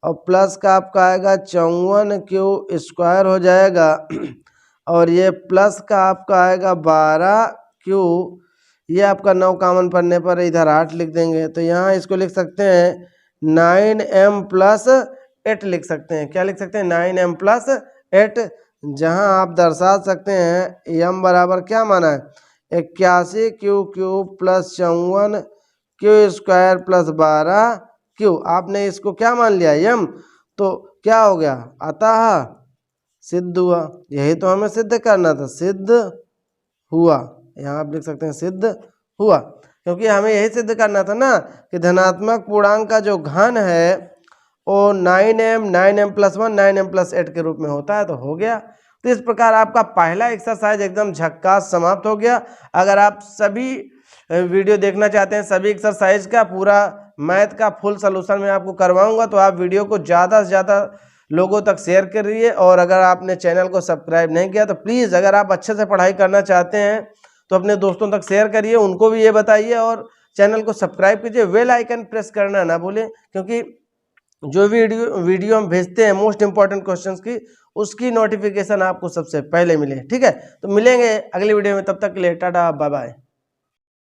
और प्लस का आपका आएगा 54 क्यू स्क्वायर हो जाएगा और ये प्लस का आपका आएगा 12 क्यू, ये आपका 9 कॉमन पड़ने पर इधर 8 लिख देंगे, तो यहाँ इसको लिख सकते हैं 9m + 8 लिख सकते हैं। क्या लिख सकते हैं, 9m + 8, जहाँ आप दर्शा सकते हैं m बराबर क्या माना है, 81 Q cube + 54 Q square + 12 Q. आपने इसको क्या मान लिया, m, तो क्या हो गया, अतः सिद्ध हुआ। यही तो हमें सिद्ध करना था, सिद्ध हुआ। यहाँ आप लिख सकते हैं सिद्ध हुआ, क्योंकि हमें यही सिद्ध करना था ना कि धनात्मक पूर्णांक का जो घन है वो 9m + 1 9m + 8 के रूप में होता है, तो हो गया। तो इस प्रकार आपका पहला एक्सरसाइज एकदम झक्कास समाप्त हो गया। अगर आप सभी वीडियो देखना चाहते हैं, सभी एक्सरसाइज का पूरा मैथ का फुल सलूशन मैं आपको करवाऊंगा, तो आप वीडियो को ज़्यादा से ज़्यादा लोगों तक शेयर करिए। और अगर आपने चैनल को सब्सक्राइब नहीं किया तो प्लीज़, अगर आप अच्छे से पढ़ाई करना चाहते हैं तो अपने दोस्तों तक शेयर करिए, उनको भी ये बताइए और चैनल को सब्सक्राइब कीजिए। बेल आइकन प्रेस करना ना भूलें, क्योंकि जो वीडियो हम भेजते हैं मोस्ट इंपॉर्टेंट क्वेश्चंस की, उसकी नोटिफिकेशन आपको सबसे पहले मिले। ठीक है, तो मिलेंगे अगली वीडियो में, तब तक के लिए टाटा बाय बाय।